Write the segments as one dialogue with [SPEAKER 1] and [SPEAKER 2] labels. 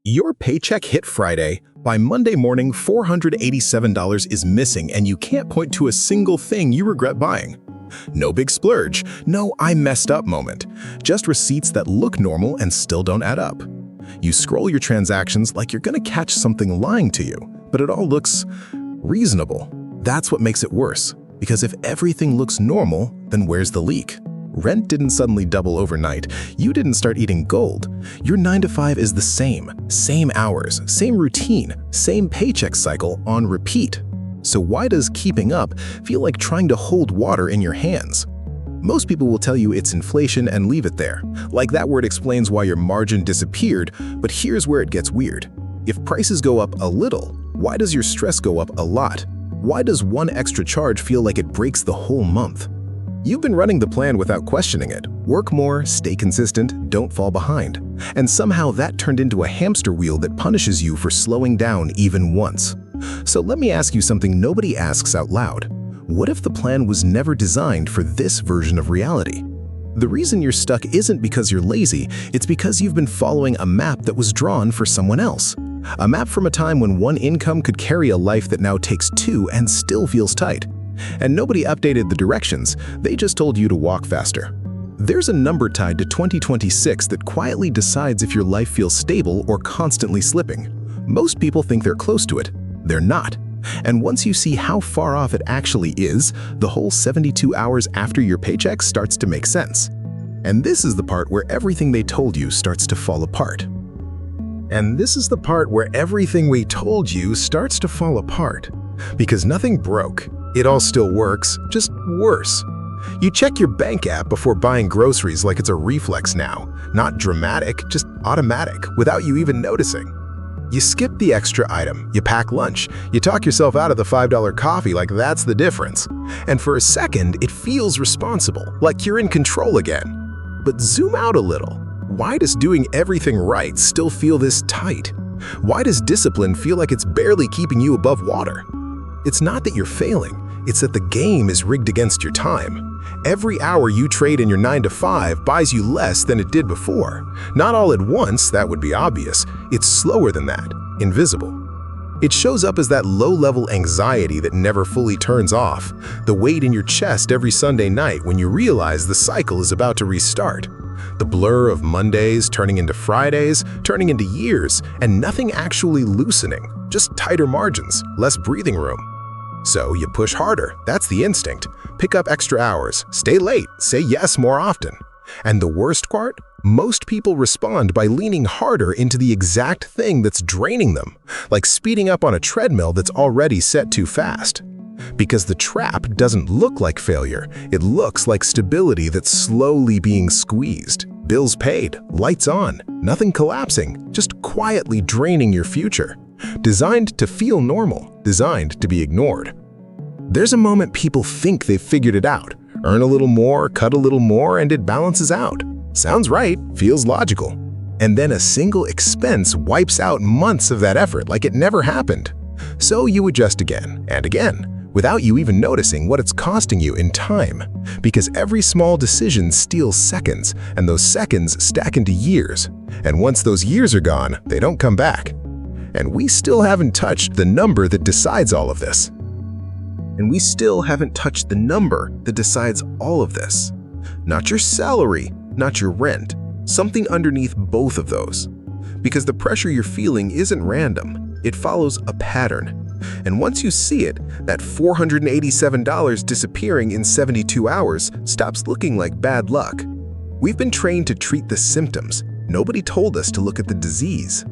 [SPEAKER 1] Your paycheck hit Friday. By Monday morning, $487 is missing and you can't point to a single thing you regret buying. No big splurge, no "I messed up" moment, just receipts that look normal and still don't add up. You scroll your transactions like you're gonna catch something lying to you, but it all looks reasonable. That's what makes it worse, because if everything looks normal, then where's the leak? Rent didn't suddenly double overnight. You didn't start eating gold. Your 9 to 5 is the same hours, same routine, same paycheck cycle on repeat. So why does keeping up feel like trying to hold water in your hands? Most people will tell you it's inflation and leave it there. Like that word explains why your margin disappeared, but here's where it gets weird. If prices go up a little, why does your stress go up a lot? Why does one extra charge feel like it breaks the whole month? You've been running the plan without questioning it. Work more, stay consistent, don't fall behind. And somehow that turned into a hamster wheel that punishes you for slowing down even once. So let me ask you something nobody asks out loud. What if the plan was never designed for this version of reality? The reason you're stuck isn't because you're lazy, it's because you've been following a map that was drawn for someone else. A map from a time when one income could carry a life that now takes two and still feels tight. And nobody updated the directions, they just told you to walk faster. There's a number tied to 2026 that quietly decides if your life feels stable or constantly slipping. Most people think they're close to it. They're not. And once you see how far off it actually is, the whole 72 hours after your paycheck starts to make sense. And this is the part where everything they told you starts to fall apart. Because nothing broke. It all still works, just worse. You check your bank app before buying groceries like it's a reflex now. Not dramatic, just automatic, without you even noticing. You skip the extra item, you pack lunch, you talk yourself out of the $5 coffee like that's the difference. And for a second, it feels responsible, like you're in control again. But zoom out a little. Why does doing everything right still feel this tight? Why does discipline feel like it's barely keeping you above water? It's not that you're failing, it's that the game is rigged against your time. Every hour you trade in your 9 to 5 buys you less than it did before. Not all at once, that would be obvious. It's slower than that, invisible. It shows up as that low-level anxiety that never fully turns off, the weight in your chest every Sunday night when you realize the cycle is about to restart. The blur of Mondays turning into Fridays, turning into years, and nothing actually loosening, just tighter margins, less breathing room. So you push harder, that's the instinct. Pick up extra hours, stay late, say yes more often. And the worst part? Most people respond by leaning harder into the exact thing that's draining them, like speeding up on a treadmill that's already set too fast. Because the trap doesn't look like failure, it looks like stability that's slowly being squeezed. Bills paid, lights on, nothing collapsing, just quietly draining your future. Designed to feel normal, designed to be ignored. There's a moment people think they've figured it out. Earn a little more, cut a little more, and it balances out. Sounds right, feels logical. And then a single expense wipes out months of that effort like it never happened. So you adjust again and again, without you even noticing what it's costing you in time. Because every small decision steals seconds, and those seconds stack into years. And once those years are gone, they don't come back. And we still haven't touched the number that decides all of this. Not your salary, not your rent, something underneath both of those. Because the pressure you're feeling isn't random, it follows a pattern. And once you see it, that $487 disappearing in 72 hours stops looking like bad luck. We've been trained to treat the symptoms. Nobody told us to look at the disease.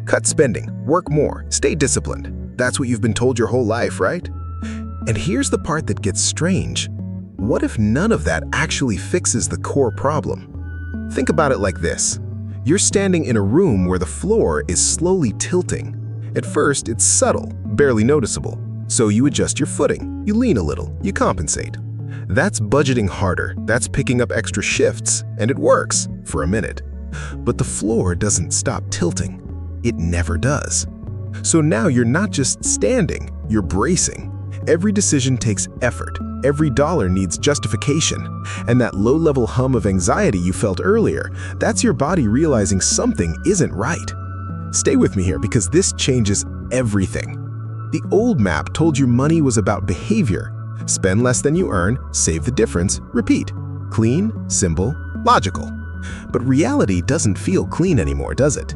[SPEAKER 1] Cut spending, work more, stay disciplined. That's what you've been told your whole life, right? And here's the part that gets strange. What if none of that actually fixes the core problem? Think about it like this. You're standing in a room where the floor is slowly tilting. At first, it's subtle, barely noticeable. So you adjust your footing, you lean a little, you compensate. That's budgeting harder, that's picking up extra shifts, and it works for a minute. But the floor doesn't stop tilting. It never does. So now you're not just standing, you're bracing. Every decision takes effort. Every dollar needs justification. And that low-level hum of anxiety you felt earlier, that's your body realizing something isn't right. Stay with me here because this changes everything. The old map told you money was about behavior. Spend less than you earn, save the difference, repeat. Clean, simple, logical. But reality doesn't feel clean anymore, does it?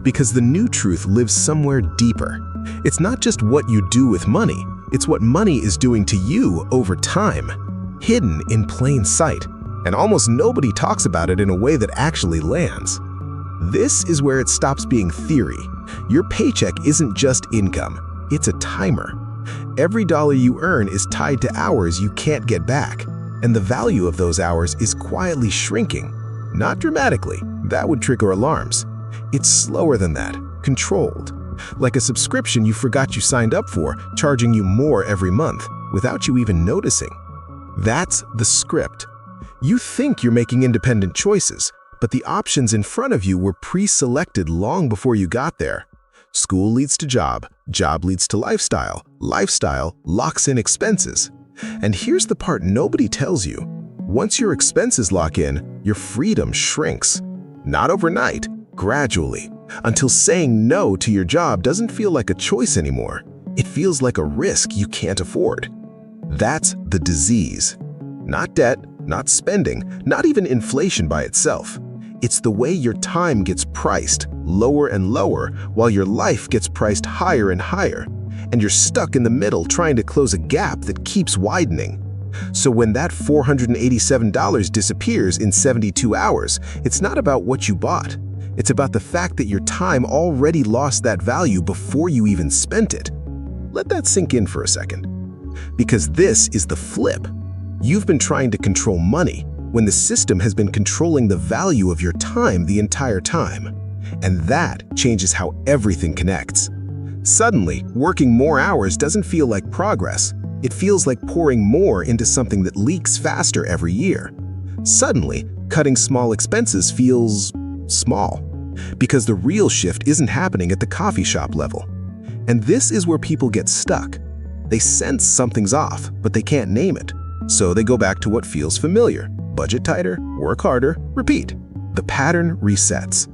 [SPEAKER 1] Because the new truth lives somewhere deeper. It's not just what you do with money, it's what money is doing to you over time, hidden in plain sight, and almost nobody talks about it in a way that actually lands. This is where it stops being theory. Your paycheck isn't just income, it's a timer. Every dollar you earn is tied to hours you can't get back, and the value of those hours is quietly shrinking. Not dramatically, that would trigger alarms. It's slower than that, controlled. Like a subscription you forgot you signed up for, charging you more every month, without you even noticing. That's the script. You think you're making independent choices, but the options in front of you were pre-selected long before you got there. School leads to job, job leads to lifestyle, lifestyle locks in expenses. And here's the part nobody tells you. Once your expenses lock in, your freedom shrinks. Not overnight, gradually, until saying no to your job doesn't feel like a choice anymore. It feels like a risk you can't afford. That's the disease. Not debt, not spending, not even inflation by itself. It's the way your time gets priced lower and lower while your life gets priced higher and higher, and you're stuck in the middle trying to close a gap that keeps widening. So when that $487 disappears in 72 hours, it's not about what you bought. It's about the fact that your time already lost that value before you even spent it. Let that sink in for a second. Because this is the flip. You've been trying to control money when the system has been controlling the value of your time the entire time. And that changes how everything connects. Suddenly, working more hours doesn't feel like progress. It feels like pouring more into something that leaks faster every year. Suddenly, cutting small expenses feels small, because the real shift isn't happening at the coffee shop level. And this is where people get stuck. They sense something's off, but they can't name it. So they go back to what feels familiar. Budget tighter, work harder, repeat. The pattern resets.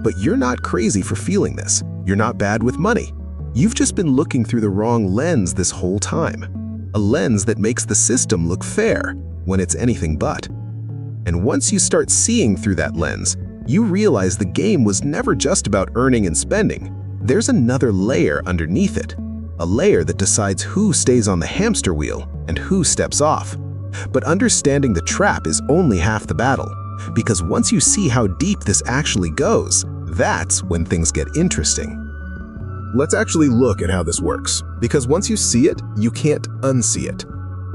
[SPEAKER 1] But you're not crazy for feeling this. You're not bad with money. You've just been looking through the wrong lens this whole time. A lens that makes the system look fair when it's anything but. And once you start seeing through that lens, you realize the game was never just about earning and spending. There's another layer underneath it. A layer that decides who stays on the hamster wheel and who steps off. But understanding the trap is only half the battle, because once you see how deep this actually goes, that's when things get interesting. Let's actually look at how this works, because once you see it, you can't unsee it.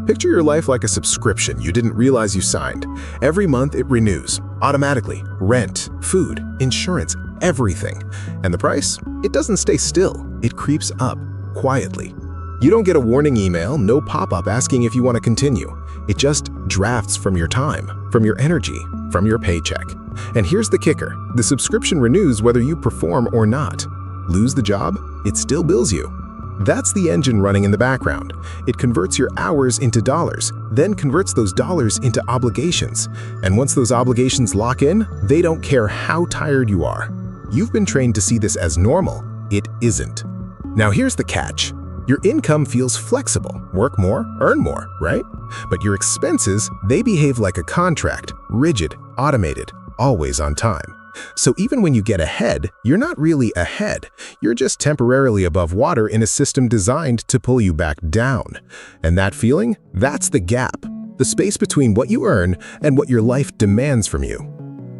[SPEAKER 1] Picture your life like a subscription you didn't realize you signed. Every month it renews, automatically. Rent, food, insurance, everything. And the price? It doesn't stay still. It creeps up, quietly. You don't get a warning email, no pop-up asking if you want to continue. It just drafts from your time, from your energy, from your paycheck. And here's the kicker. The subscription renews whether you perform or not. Lose the job? It still bills you. That's the engine running in the background. It converts your hours into dollars, then converts those dollars into obligations. And once those obligations lock in, they don't care how tired you are. You've been trained to see this as normal. It isn't. Now here's the catch. Your income feels flexible. Work more, earn more, right? But your expenses, they behave like a contract, rigid, automated, always on time. So even when you get ahead, you're not really ahead. You're just temporarily above water in a system designed to pull you back down. And that feeling, that's the gap, the space between what you earn and what your life demands from you.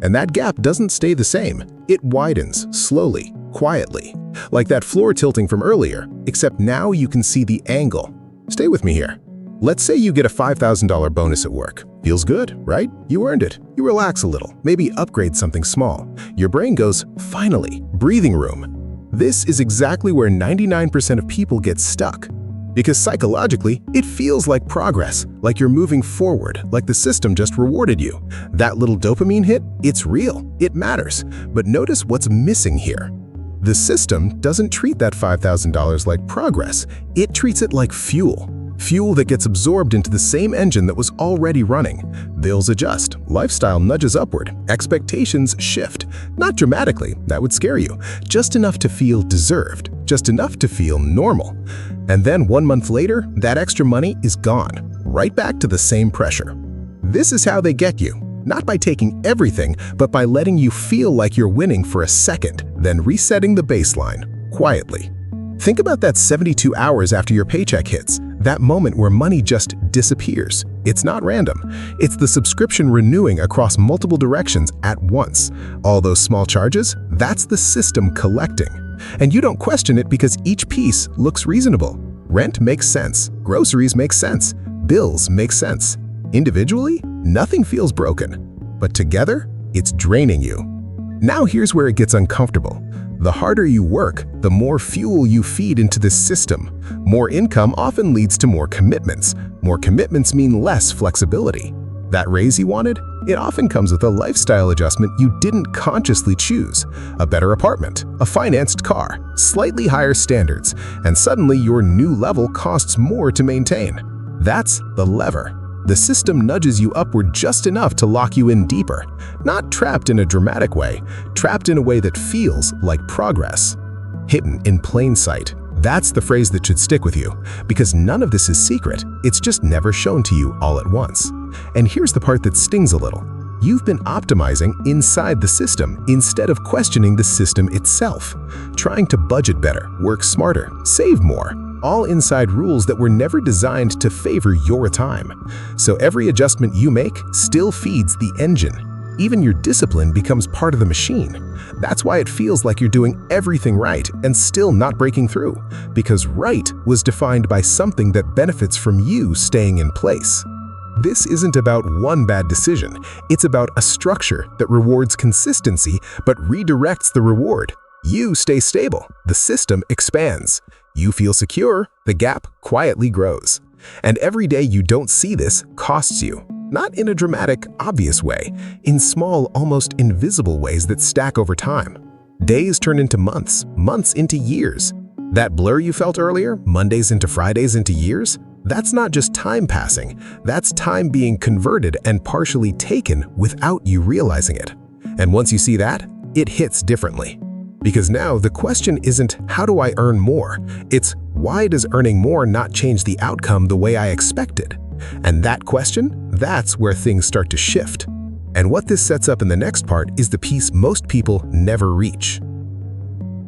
[SPEAKER 1] And that gap doesn't stay the same. It widens, slowly, quietly. Like that floor tilting from earlier, except now you can see the angle. Stay with me here. Let's say you get a $5,000 bonus at work. Feels good, right? You earned it. You relax a little, maybe upgrade something small. Your brain goes, finally, breathing room. This is exactly where 99% of people get stuck. Because psychologically, it feels like progress, like you're moving forward, like the system just rewarded you. That little dopamine hit, it's real, it matters. But notice what's missing here. The system doesn't treat that $5,000 like progress. It treats it like fuel. Fuel that gets absorbed into the same engine that was already running. Bills adjust, lifestyle nudges upward, expectations shift. Not dramatically, that would scare you. Just enough to feel deserved, just enough to feel normal. And then 1 month later, that extra money is gone, right back to the same pressure. This is how they get you. Not by taking everything, but by letting you feel like you're winning for a second, then resetting the baseline, quietly. Think about that 72 hours after your paycheck hits, that moment where money just disappears. It's not random. It's the subscription renewing across multiple directions at once. All those small charges, that's the system collecting. And you don't question it because each piece looks reasonable. Rent makes sense. Groceries make sense. Bills make sense. Individually, nothing feels broken. But together, it's draining you. Now here's where it gets uncomfortable. The harder you work, the more fuel you feed into this system. More income often leads to more commitments. More commitments mean less flexibility. That raise you wanted? It often comes with a lifestyle adjustment you didn't consciously choose. A better apartment, a financed car, slightly higher standards, and suddenly your new level costs more to maintain. That's the lever. The system nudges you upward just enough to lock you in deeper. Not trapped in a dramatic way, trapped in a way that feels like progress. Hidden in plain sight. That's the phrase that should stick with you, because none of this is secret. It's just never shown to you all at once. And here's the part that stings a little. You've been optimizing inside the system instead of questioning the system itself. Trying to budget better, work smarter, save more. All inside rules that were never designed to favor your time. So every adjustment you make still feeds the engine. Even your discipline becomes part of the machine. That's why it feels like you're doing everything right and still not breaking through, because right was defined by something that benefits from you staying in place. This isn't about one bad decision. It's about a structure that rewards consistency but redirects the reward. You stay stable, the system expands. You feel secure, the gap quietly grows. And every day you don't see this costs you. Not in a dramatic, obvious way, in small, almost invisible ways that stack over time. Days turn into months, months into years. That blur you felt earlier, Mondays into Fridays into years, that's not just time passing, that's time being converted and partially taken without you realizing it. And once you see that, it hits differently. Because now the question isn't, how do I earn more? It's, why does earning more not change the outcome the way I expected? And that question, that's where things start to shift. And what this sets up in the next part is the piece most people never reach.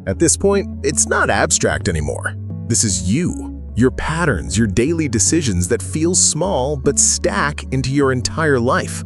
[SPEAKER 1] At this point, it's not abstract anymore. This is you, your patterns, your daily decisions that feel small but stack into your entire life.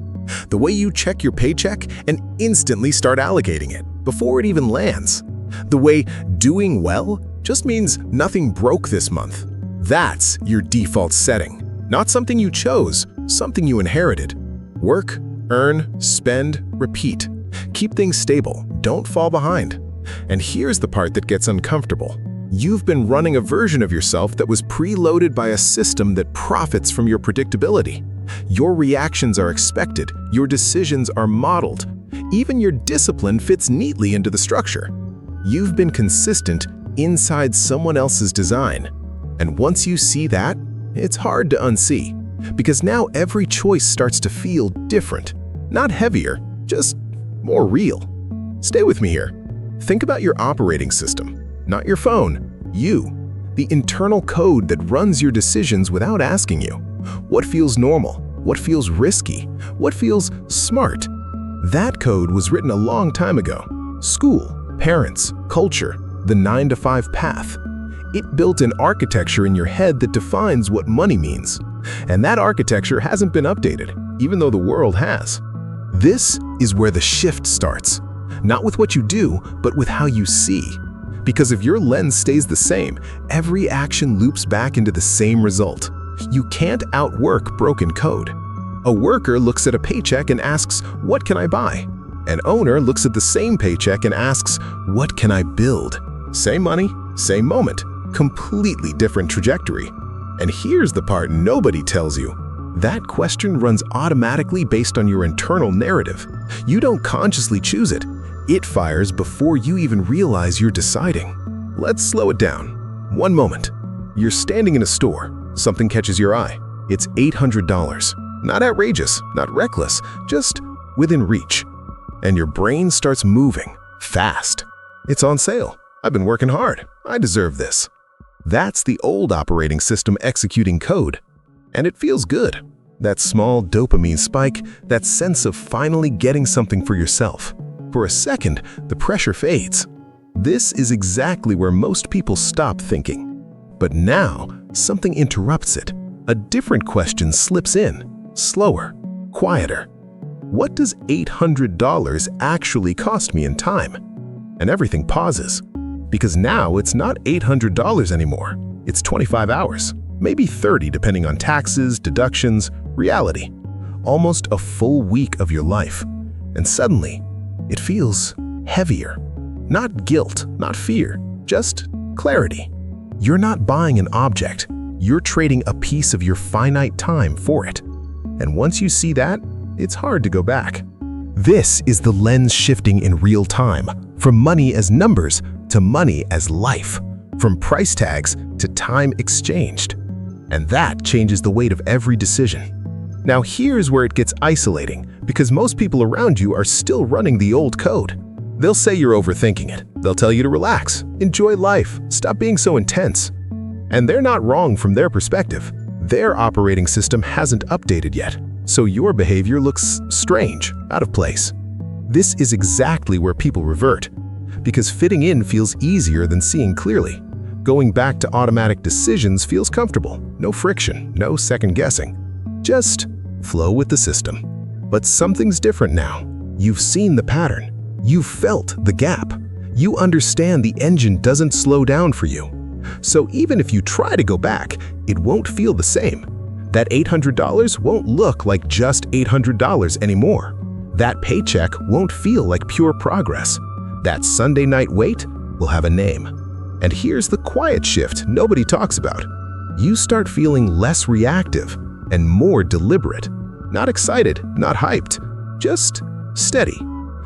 [SPEAKER 1] The way you check your paycheck and instantly start allocating it before it even lands. The way doing well just means nothing broke this month. That's your default setting. Not something you chose, something you inherited. Work, earn, spend, repeat. Keep things stable, don't fall behind. And here's the part that gets uncomfortable. You've been running a version of yourself that was preloaded by a system that profits from your predictability. Your reactions are expected, your decisions are modeled. Even your discipline fits neatly into the structure. You've been consistent inside someone else's design. And once you see that, it's hard to unsee. Because now every choice starts to feel different. Not heavier, just more real. Stay with me here. Think about your operating system, not your phone, you. The internal code that runs your decisions without asking you. What feels normal? What feels risky? What feels smart? That code was written a long time ago. School, parents, culture, the 9-to-5 path. It built an architecture in your head that defines what money means. And that architecture hasn't been updated, even though the world has. This is where the shift starts. Not with what you do, but with how you see. Because if your lens stays the same, every action loops back into the same result. You can't outwork broken code. A worker looks at a paycheck and asks, what can I buy? An owner looks at the same paycheck and asks, what can I build? Same money, same moment, completely different trajectory. And here's the part nobody tells you. That question runs automatically based on your internal narrative. You don't consciously choose it. It fires before you even realize you're deciding. Let's slow it down. One moment. You're standing in a store. something catches your eye. It's $800. Not outrageous, not reckless, just within reach. And your brain starts moving fast. It's on sale. I've been working hard. I deserve this. That's the old operating system executing code. And it feels good. That small dopamine spike, that sense of finally getting something for yourself. For a second, the pressure fades. This is exactly where most people stop thinking. But now, something interrupts it. A different question slips in, slower, quieter. What does $800 actually cost me in time? And everything pauses. Because now it's not $800 anymore. It's 25 hours, maybe 30 depending on taxes, deductions, reality. Almost a full week of your life. And suddenly, it feels heavier. Not guilt, not fear, just clarity. You're not buying an object. You're trading a piece of your finite time for it. And once you see that, it's hard to go back. This is the lens shifting in real time, from money as numbers to money as life, from price tags to time exchanged. And that changes the weight of every decision. Now here's where it gets isolating, because most people around you are still running the old code. They'll say you're overthinking it. They'll tell you to relax, enjoy life, stop being so intense. And they're not wrong from their perspective. Their operating system hasn't updated yet, so your behavior looks strange, out of place. This is exactly where people revert, because fitting in feels easier than seeing clearly. Going back to automatic decisions feels comfortable. No friction, no second guessing. Just flow with the system. But something's different now. You've seen the pattern. You've felt the gap. You understand the engine doesn't slow down for you. So even if you try to go back, it won't feel the same. That $800 won't look like just $800 anymore. That paycheck won't feel like pure progress. That Sunday night wait will have a name. And here's the quiet shift nobody talks about. You start feeling less reactive and more deliberate. Not excited, not hyped, just steady.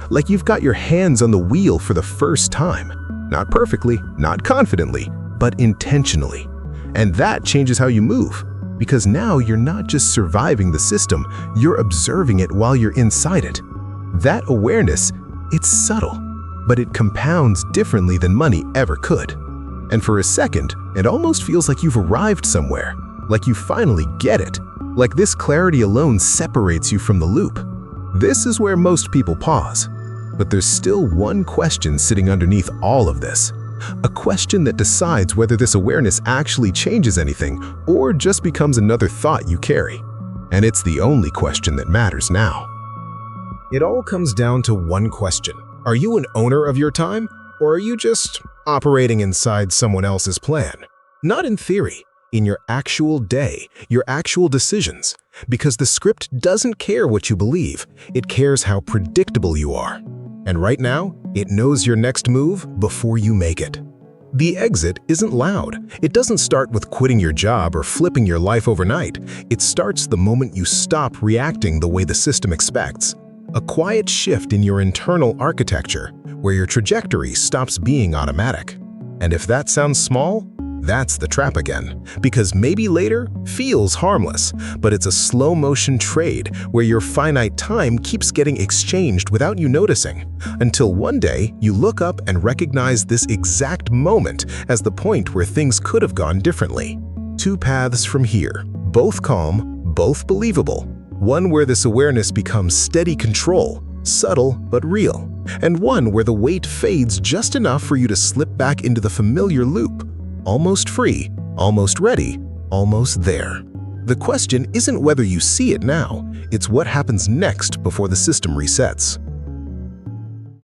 [SPEAKER 1] Like you've got your hands on the wheel for the first time. Not perfectly, not confidently, but intentionally. And that changes how you move. Because now you're not just surviving the system, you're observing it while you're inside it. That awareness, it's subtle, but it compounds differently than money ever could. And for a second, it almost feels like you've arrived somewhere, like you finally get it, like this clarity alone separates you from the loop. This is where most people pause. But there's still one question sitting underneath all of this. A question that decides whether this awareness actually changes anything or just becomes another thought you carry. And it's the only question that matters now. It all comes down to one question. Are you an owner of your time, or are you just operating inside someone else's plan? Not in theory, in your actual day, your actual decisions. Because the script doesn't care what you believe, it cares how predictable you are. And right now, it knows your next move before you make it. The exit isn't loud. It doesn't start with quitting your job or flipping your life overnight. It starts the moment you stop reacting the way the system expects. A quiet shift in your internal architecture, where your trajectory stops being automatic. And if that sounds small, that's the trap again. Because maybe later feels harmless, but it's a slow-motion trade where your finite time keeps getting exchanged without you noticing. Until one day, you look up and recognize this exact moment as the point where things could have gone differently. Two paths from here, both calm, both believable. One where this awareness becomes steady control, subtle but real. And one where the weight fades just enough for you to slip back into the familiar loop. Almost free, almost ready, almost there. The question isn't whether you see it now, it's what happens next before the system resets.